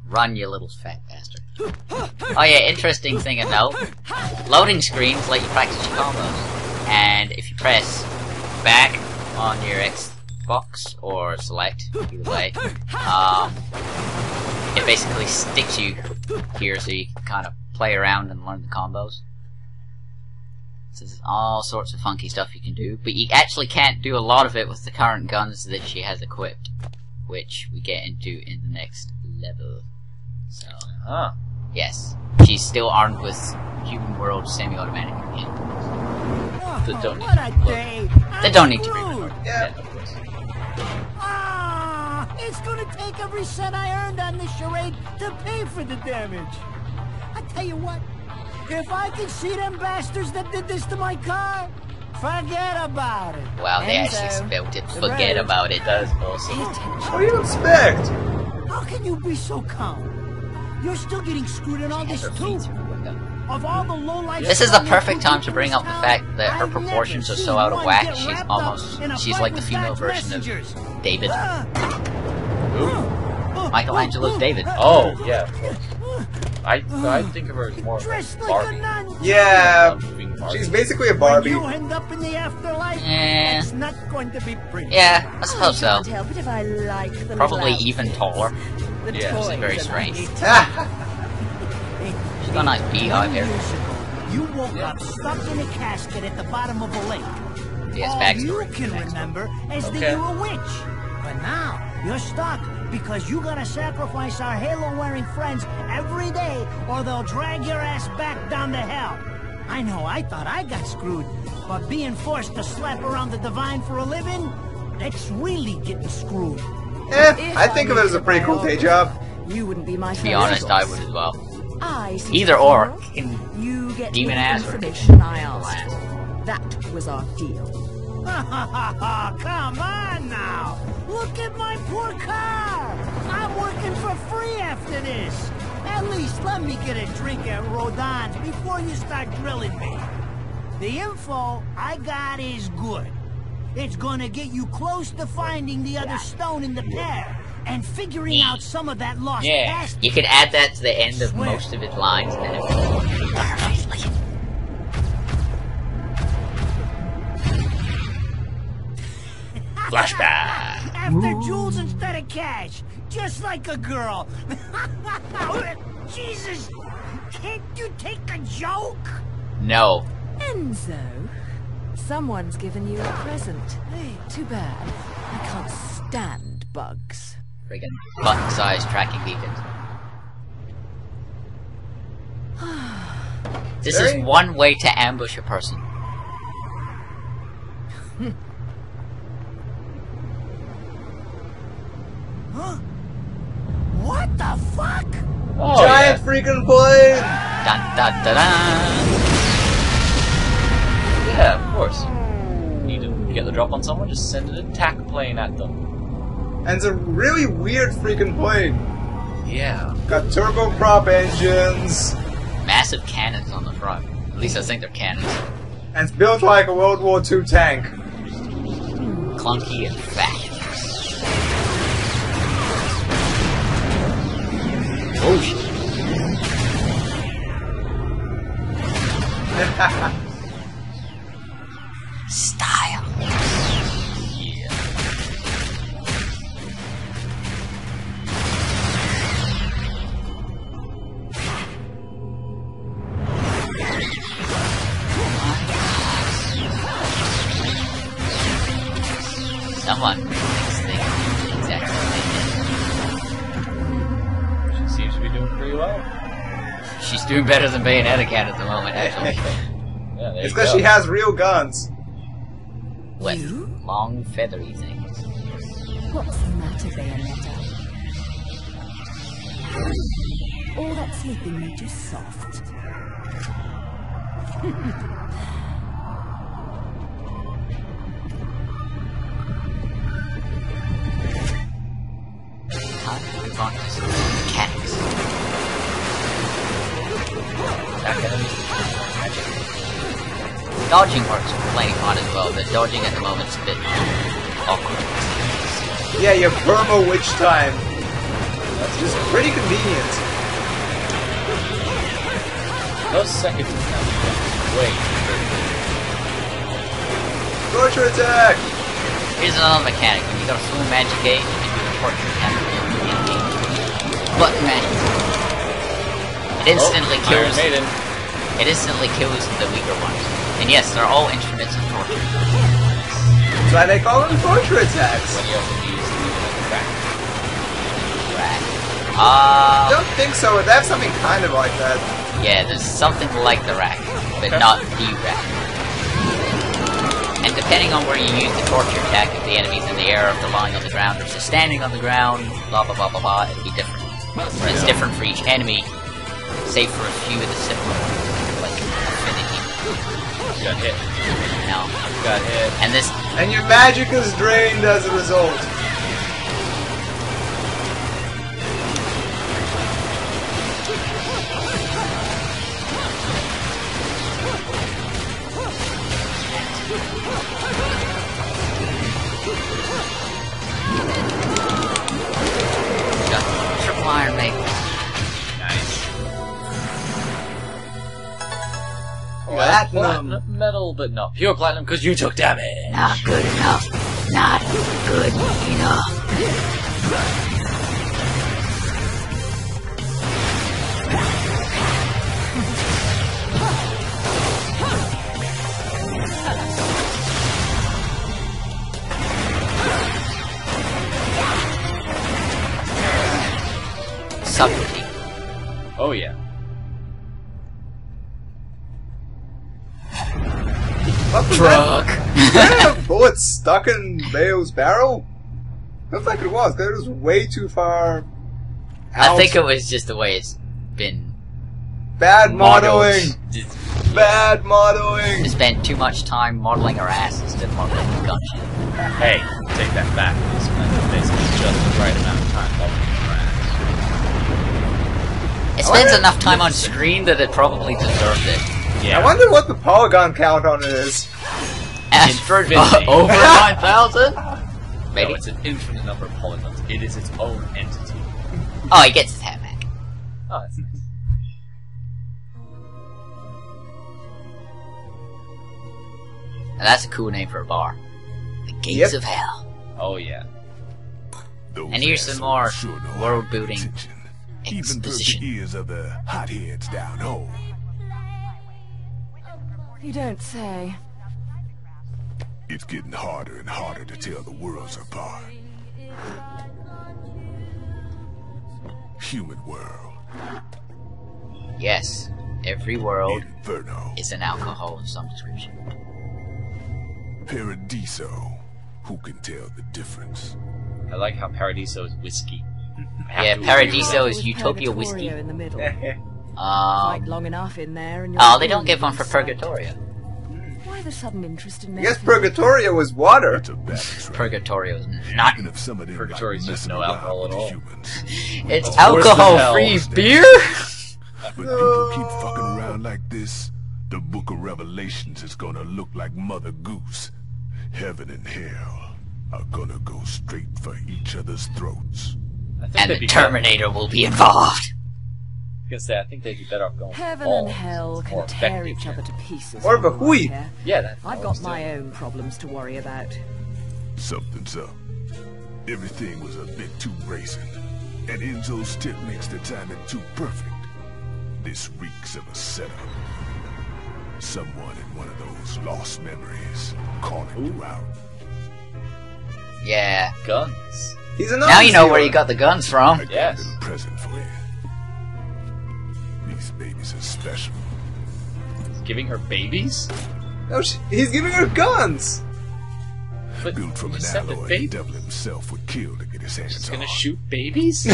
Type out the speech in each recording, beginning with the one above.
Run, you little fat bastard. Oh yeah, interesting thing to note. Loading screens let you practice your combos. And if you press back on your Xbox, or select, either way, it basically sticks you here so you can kind of play around and learn the combos. So there's all sorts of funky stuff you can do, but you actually can't do a lot of it with the current guns that she has equipped, which we get into in the next level. So, yes, she's still armed with Human World semi-automatic machine guns. That don't need to be recorded. Yeah, of course. It's gonna take every cent I earned on this charade to pay for the damage. I tell you what, if I could see them bastards that did this to my car, forget about it. Wow, they actually spelled it. Forget about it. That is awesome. What do you expect? How can you be so calm? You're still getting screwed in all this too. Of all the low-life. This is the perfect time to bring up the fact that her proportions are so out of whack. She's like the female version of David. Michelangelo's David. Oh, yeah, of course. I think of her as more Dressed like like a Barbie. nun. Yeah, she's basically a Barbie. When you end up in the afterlife, Yeah. it's not going to be pretty. Yeah, I suppose so. Can't help it if I like the Probably little even taller. The Yeah, toys She's very are strange. nice. She's got a nice beehive here. Years ago, you woke up stuck in a casket at the bottom of a lake. Yes, All backstory. you can remember is that Okay. you're a witch. But now, you're stuck because you gotta sacrifice our halo-wearing friends every day or they'll drag your ass back down to hell. I know, I thought I got screwed, but being forced to slap around the divine for a living, that's really getting screwed. I think of it as a pretty cool day job. You wouldn't be my To be honest, I would as well. Either or. In You get Demon the ass or information I asked. That was our deal. Come on now! Look at my poor car! I'm working for free after this! At least let me get a drink at Rodon's before you start drilling me. The info I got is good. It's gonna get you close to finding the other stone in the pair and figuring out some of that lost past. You could add that to the end of most of his lines and it would be perfectly. Flashback! After jewels instead of cash, just like a girl. Jesus, can't you take a joke? No. Enzo, someone's given you a present. Hey, too bad. I can't stand bugs. Friggin' button-sized tracking beacons. This is one way to ambush a person. Huh? What the fuck? Oh, Giant freaking plane! Dun dun dun dun! Yeah, of course. Need to get the drop on someone, just send an attack plane at them. And it's a really weird freaking plane. Yeah. Got turboprop engines, Massive cannons on the front. At least I think they're cannons. and it's built like a World War II tank. Clunky and fat. Oh shit. Style. Yeah. Someone makes this thing exactly She seems to be doing pretty well. like she's doing better than Bayonetta can at the moment, actually. Yeah, there It's you because go. she has real guns. With long, feathery things. What's the matter, Bayonetta? All that sleeping made you soft. Time to move on to some mechanics. Attack enemies. Dodging works plenty fun as well, but dodging at the moment is a bit awkward. Yeah, your perma witch time. It's just pretty convenient. Those seconds is now wait. Torture attack! Here's another mechanic. When you go to full magic gate, you can do a torture attack immediately. Button magic. It instantly kills. Iron Maiden. It instantly kills the weaker ones. And yes, they're all instruments of torture. That's why they call them torture attacks. When you also use the crack. Rack. I don't think so, but they have something kind of like that. Yeah, there's something like the rack, but not the rack. And depending on where you use the torture attack, if the enemy's in the air, if they're lying on the ground, or if they're standing on the ground, blah blah blah blah blah, it'll be different. And it's different for each enemy, save for a few of the similar ones, like affinity. You got hit. No. You got hit. And this, And your magic is drained as a result. triple iron maiden. Nice. Platinum. Metal, but not pure platinum because you took damage. Not good enough. Not good enough. Subtlety. Oh yeah. What was Truck. that? A bullet stuck in Bayo's barrel? Looks like it was, because it was way too far out. I think it was just the way it's been Bad modeling! Just Bad modeling! spent too much time modeling her ass instead of modeling the gunship. Hey, take that back. You spent basically just the right amount of time leveling your ass. It spends enough time on screen that it probably deserved it. Yeah. I wonder what the polygon count on it is. Infinity. Over 9,000? No, Maybe. it's an infinite number of polygons. It is its own entity. Oh, he gets his hat back. Oh, that's nice. Now that's a cool name for a bar. The Gates Yep. of Hell. Oh yeah. Those And here's some assholes more sure know how to world pay building attention. Even perk exposition. the ears of the hotheads down home. You don't say. It's getting harder and harder to tell the worlds apart. Human world. Yes, every world Inferno. is an alcohol of some description. Paradiso. Who can tell the difference? I like how Paradiso is whiskey. I have Yeah, to agree with Paradiso that. is Utopia Purgatorio whiskey. in the middle. Fight long enough in there and you're Oh, they don't give all one for inside. Purgatorio. Why the sudden interest in I guess metaphysics? Purgatorio was water. It's a balance, right? Purgatorio is not. Even if some of them Purgatory is like just messing no around alcohol with at the all. humans. It's Oh, worse than alcohol-free hell. beer? But people keep fucking around like this, the Book of Revelations is gonna look like Mother Goose. Heaven and hell are gonna go straight for each other's throats. I think And they'd the be Terminator will be involved. I think they'd be better off going. Heaven balls. and hell It's can more tear effective. each other to pieces. Or on the Bahui. right here. Yeah, that's I've got my own problems to worry about. Something's up. Everything was a bit too brazen, and Enzo's tip makes the timing too perfect. This reeks of a setup. Someone in one of those lost memories calling you out. Yeah. guns. He's an Now you know arms where dealer. you got the guns from. I got Yes. a little present for you. These babies are special. Giving her babies? No, he's giving her guns! But Built from you an said the alloy the baby devil himself would kill to get his hands is on. gonna shoot babies?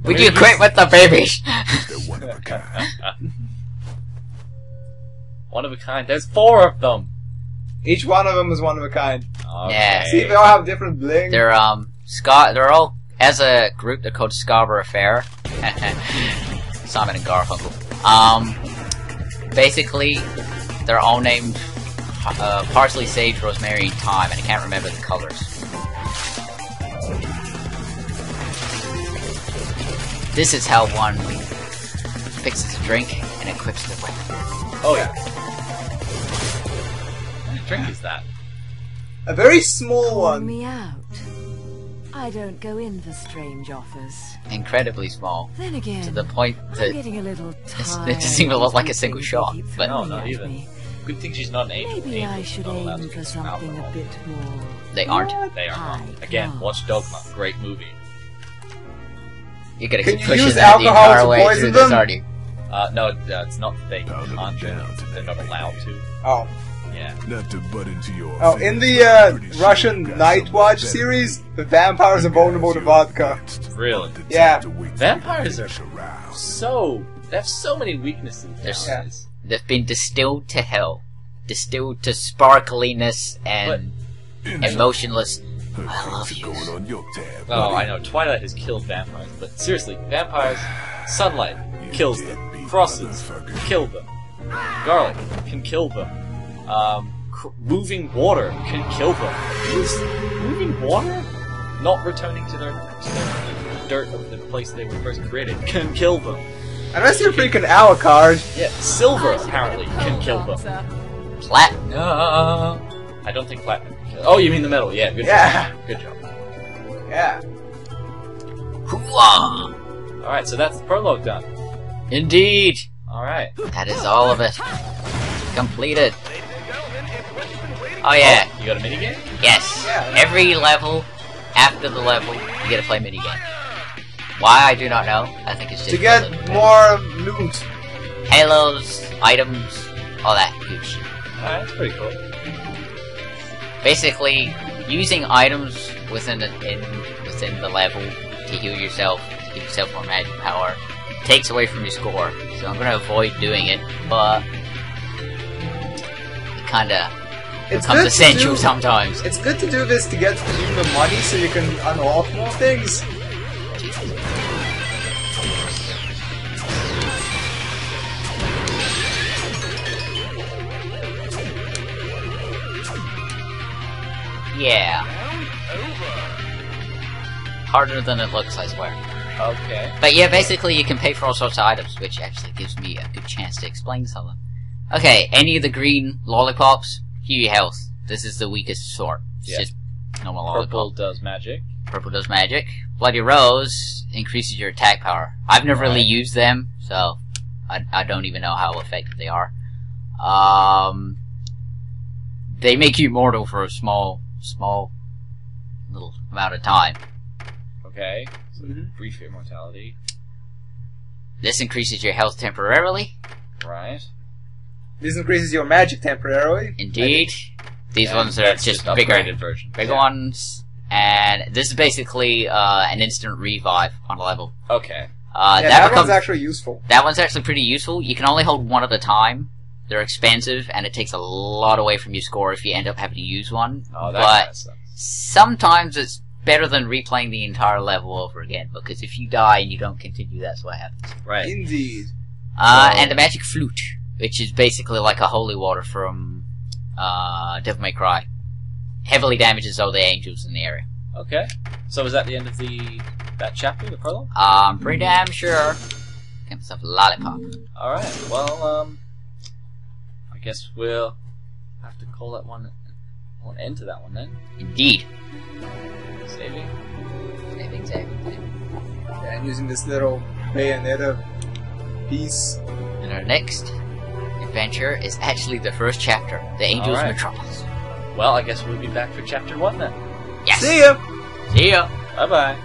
Would you quit with the babies? They're one of a kind. One of a kind. There's 4 of them. Each one of them is one of a kind. Yeah. See, they all have different bling. They're they're all, as a group, they're called Scarborough Fair. Simon and Garfunkel. Basically, they're all named parsley, sage, rosemary, and thyme, and I can't remember the colors. This is how one fixes a drink and equips the weapon. Oh yeah. What kind of drink is that? A very small Call one. me out. I don't go in for strange offers. Incredibly small. Then again, To the point I'm that getting a little tired. it doesn't even look like a of single things shot, you keep but- No, throwing not at even. me. Good thing she's not an angel. Maybe I Angels should are not allowed aim to for drink something a alcohol. bit more. they aren't. They are not. High Again, class. watch Dogma. Great movie. You gotta Can keep you pushing use that the alcohol entire to way poison through this, them? aren't you? No, it's not that they Pound them can't. down They're not allowed to. Oh. Yeah. Not to butt into your Oh, in affairs, the I'm pretty sure Russian you got Night something Watch better. series, the vampires are vulnerable to vodka. Really? Yeah. Vampires are they have so many weaknesses. There's- nowadays. They've been distilled to hell. Distilled to sparkliness and emotionless. I love you. Going on your tab, Oh, buddy. I know. Twilight has killed vampires, but seriously, vampires, sunlight You kills deadbeat them. Crosses motherfucker. kill them. Garlic can kill them. Moving water can kill them. Moving water? Not returning to their dirt of the place they were first created can kill them. Unless you're freaking Alucard. Yeah, silver apparently can kill them. Platinum. I don't think platinum can kill. Oh, you mean the metal? Yeah, good Yeah. job. Good job. Yeah. Hooah! Alright, so that's the prologue done. Indeed. Alright. That is all of it. Completed. Oh yeah. You got a minigame? Yes. Yeah. Every level, after the level, you get to play minigame. Why, I do not know. I think it's just To get for the more loot. halos, items, all that good shit. Alright, that's pretty cool. Basically, using items within the level to heal yourself, to give yourself more magic power, takes away from your score. So I'm gonna avoid doing it, but it kinda It's becomes good essential to do, sometimes. It's good to do this to get even the money so you can unlock more things. Yeah. Harder than it looks, I swear. Okay. But yeah, basically you can pay for all sorts of items, which actually gives me a good chance to explain some of them. Okay, any of the green lollipops, heal your health. This is the weakest sort. It's Yeah. just normal Purple lollipop. does magic. Purple does magic. Bloody Rose increases your attack power. I've never really used them, so I don't even know how effective they are. They make you immortal for a small little amount of time. Okay. So brief immortality. This increases your health temporarily. Right. This increases your magic temporarily. Indeed. These And ones are that's just an bigger. upgraded version. Bigger ones. And this is basically an instant revive on a level. Okay. Yeah, that that becomes one's actually useful. that one's actually pretty useful. You can only hold one at a time. They're expensive, and it takes a lot away from your score if you end up having to use one. Oh, that but kind of sucks. sometimes it's better than replaying the entire level over again, because if you die and you don't continue, that's what happens. Right. Indeed. And the magic flute, which is basically like a holy water from Devil May Cry. Heavily damages all the angels in the area. Okay. So is that the end of that chapter, the prologue? I'm pretty damn sure. Get myself a lollipop. Alright, well, I guess we'll have to call that one an end to that one then. Indeed. Saving. Yeah, and using this little Bayonetta piece. And our next adventure is actually the first chapter, The Angels Alright. Metropolis. Well, I guess we'll be back for chapter 1 then. Yes! See ya! See ya! Bye bye.